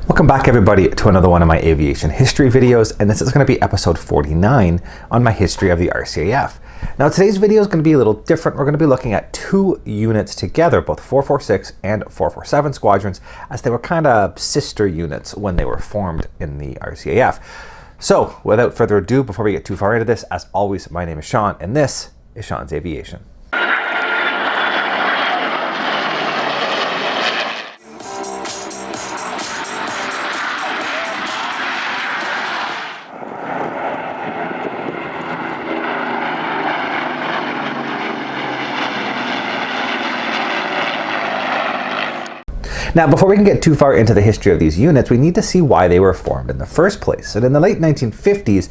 Welcome back everybody to another one of my aviation history videos, and this is going to be episode 49 on my history of the RCAF. Now today's video is going to be a little different. We're going to be looking at two units together, both 446 and 447 squadrons, as they were kind of sister units when they were formed in the RCAF. So without further ado, before we get too far into this, as always, my name is Sean and this is Sean's Aviation. Now, before we can get too far into the history of these units, we need to see why they were formed in the first place. And in the late 1950s,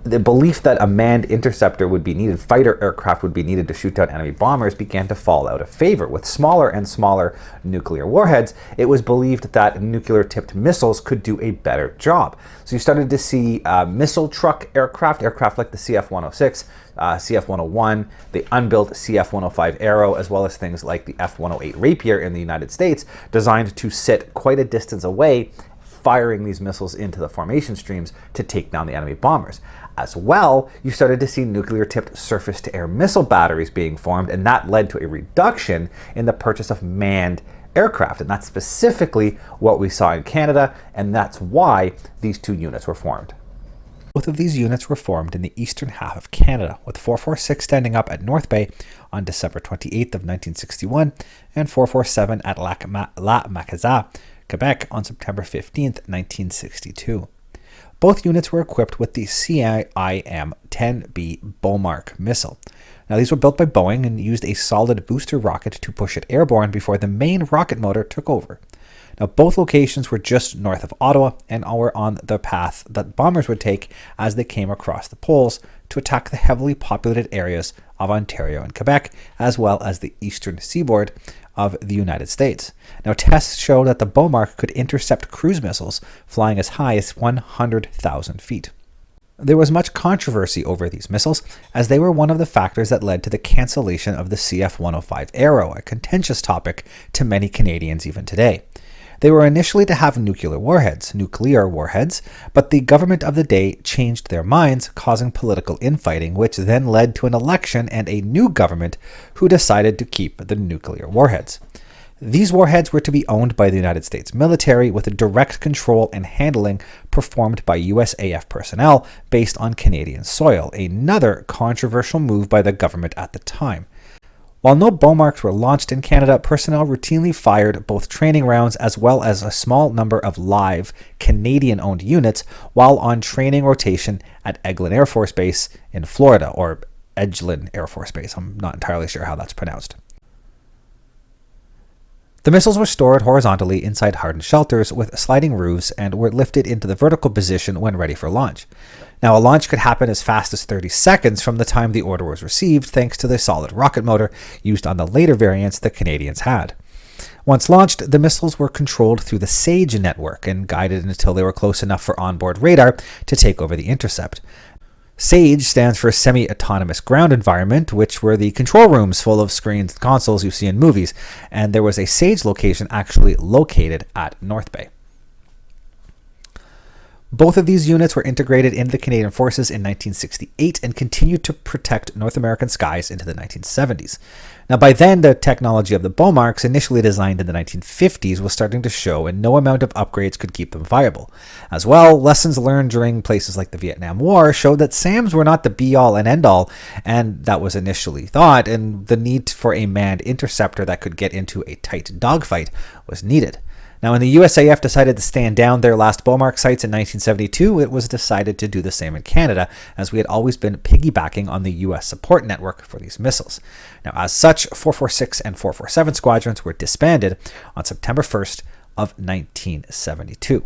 the belief that a manned interceptor would be needed, fighter aircraft would be needed to shoot down enemy bombers, began to fall out of favor. With smaller and smaller nuclear warheads, it was believed that nuclear-tipped missiles could do a better job. So you started to see missile truck aircraft like the CF-106, CF-101, the unbuilt CF-105 Arrow, as well as things like the F-108 Rapier in the United States, designed to sit quite a distance away, firing these missiles into the formation streams to take down the enemy bombers. As well, you started to see nuclear-tipped surface-to-air missile batteries being formed, and that led to a reduction in the purchase of manned aircraft. And that's specifically what we saw in Canada, and that's why these two units were formed. Both of these units were formed in the eastern half of Canada, with 446 standing up at North Bay on December 28th of 1961, and 447 at La Macazat, Quebec on September 15th, 1962. Both units were equipped with the CIM-10B BOMARC missile. Now, these were built by Boeing and used a solid booster rocket to push it airborne before the main rocket motor took over. Now, both locations were just north of Ottawa and were on the path that bombers would take as they came across the poles to attack the heavily populated areas of Ontario and Quebec, as well as the eastern seaboard of the United States. Now, tests show that the BOMARC could intercept cruise missiles flying as high as 100,000 feet. There was much controversy over these missiles, as they were one of the factors that led to the cancellation of the CF-105 Arrow, a contentious topic to many Canadians even today. They were initially to have nuclear warheads, but the government of the day changed their minds, causing political infighting, which then led to an election and a new government who decided to keep the nuclear warheads. These warheads were to be owned by the United States military, with direct control and handling performed by USAF personnel based on Canadian soil, another controversial move by the government at the time. While no BOMARCs were launched in Canada, personnel routinely fired both training rounds as well as a small number of live Canadian-owned units while on training rotation at Eglin Air Force Base in Florida, or Eglin Air Force Base. I'm not entirely sure how that's pronounced. The missiles were stored horizontally inside hardened shelters with sliding roofs and were lifted into the vertical position when ready for launch. Now, a launch could happen as fast as 30 seconds from the time the order was received, thanks to the solid rocket motor used on the later variants the Canadians had. Once launched, the missiles were controlled through the SAGE network and guided until they were close enough for onboard radar to take over the intercept. SAGE stands for Semi-Autonomous Ground Environment, which were the control rooms full of screens and consoles you see in movies, and there was a SAGE location actually located at North Bay. Both of these units were integrated into the Canadian Forces in 1968 and continued to protect North American skies into the 1970s. Now, by then, the technology of the BOMARCs, initially designed in the 1950s, was starting to show, and no amount of upgrades could keep them viable. As well, lessons learned during places like the Vietnam War showed that SAMs were not the be-all and end-all, and that was initially thought, and the need for a manned interceptor that could get into a tight dogfight was needed. Now, when the USAF decided to stand down their last BOMARC sites in 1972, it was decided to do the same in Canada, as we had always been piggybacking on the US support network for these missiles. Now, as such, 446 and 447 squadrons were disbanded on September 1st of 1972.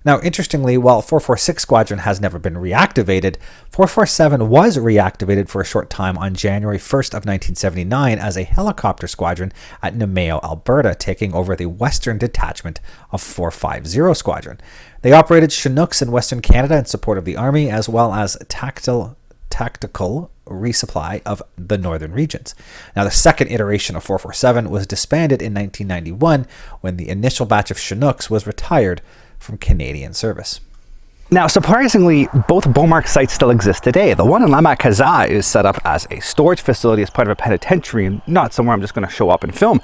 Now, interestingly, while 446 Squadron has never been reactivated, 447 was reactivated for a short time on January 1st of 1979 as a helicopter squadron at Nemeo, Alberta, taking over the western detachment of 450 Squadron. They operated Chinooks in Western Canada in support of the Army, as well as tactical resupply of the northern regions. Now, the second iteration of 447 was disbanded in 1991 when the initial batch of Chinooks was retired from Canadian service. Now, surprisingly, both BOMARC sites still exist today. The one in Lamak Kazaa is set up as a storage facility as part of a penitentiary, and not somewhere I'm just going to show up and film.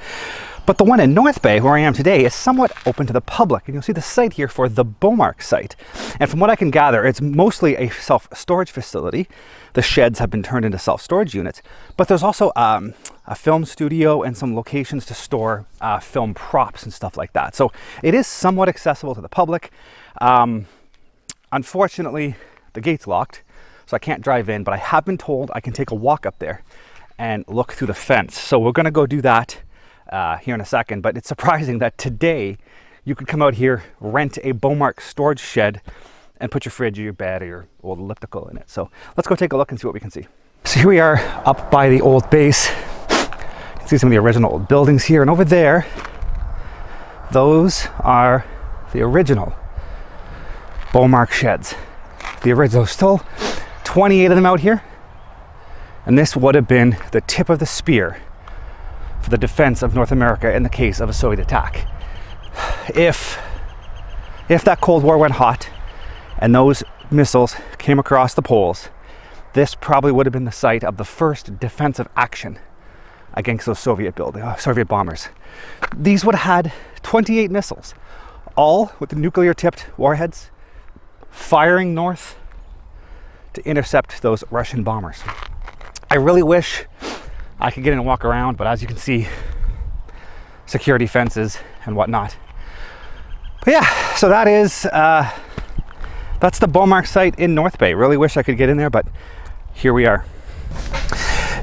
But the one in North Bay, where I am today, is somewhat open to the public. And you'll see the site here for the BOMARC site. And from what I can gather, it's mostly a self-storage facility. The sheds have been turned into self-storage units. But there's also a film studio and some locations to store film props and stuff like that. So it is somewhat accessible to the public. Unfortunately, the gate's locked, so I can't drive in, but I have been told I can take a walk up there and look through the fence. So we're gonna go do that here in a second, but it's surprising that today you could come out here, rent a BOMARC storage shed, and put your fridge or your bed or your old elliptical in it. So let's go take a look and see what we can see. So here we are up by the old base. You can see some of the original old buildings here, and over there, those are the original BOMARC sheds. The original, still 28 of them out here. And this would have been the tip of the spear for the defense of North America in the case of a Soviet attack. If that Cold War went hot and those missiles came across the poles, this probably would have been the site of the first defensive action against those Soviet bombers. These would have had 28 missiles, all with the nuclear-tipped warheads, firing north to intercept those Russian bombers. I really wish I could get in and walk around, but as you can see, security fences and whatnot. But yeah, so that's the BOMARC site in North Bay. Really wish I could get in there, but here we are.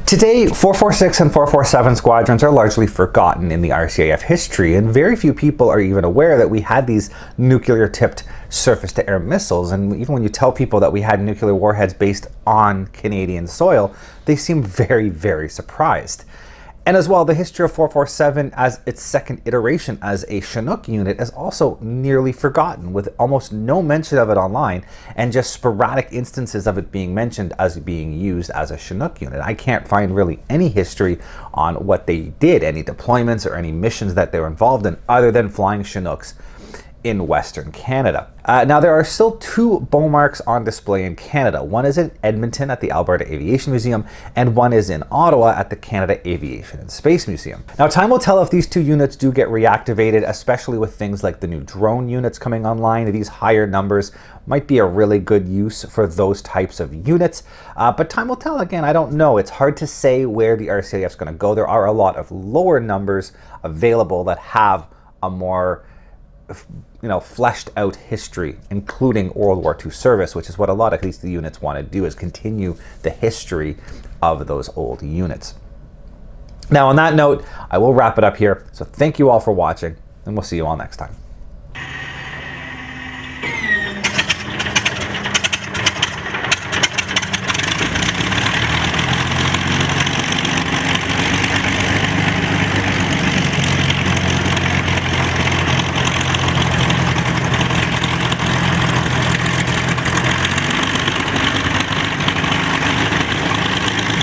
Today, 446 and 447 squadrons are largely forgotten in the RCAF history, and very few people are even aware that we had these nuclear-tipped surface-to-air missiles. And even when you tell people that we had nuclear warheads based on Canadian soil, they seem very, very surprised. And as well, the history of 447 as its second iteration as a Chinook unit is also nearly forgotten, with almost no mention of it online and just sporadic instances of it being mentioned as being used as a Chinook unit. I can't find really any history on what they did, any deployments or any missions that they were involved in, other than flying Chinooks in Western Canada. Now, there are still two BOMARCs on display in Canada. One is in Edmonton at the Alberta Aviation Museum, and one is in Ottawa at the Canada Aviation and Space Museum. Now, time will tell if these two units do get reactivated, especially with things like the new drone units coming online. These higher numbers might be a really good use for those types of units, but time will tell. Again, I don't know. It's hard to say where the RCAF is going to go. There are a lot of lower numbers available that have a more fleshed out history, including World War II service, which is what a lot of these units want to do, is continue the history of those old units. Now, on that note, I will wrap it up here. So thank you all for watching, and we'll see you all next time.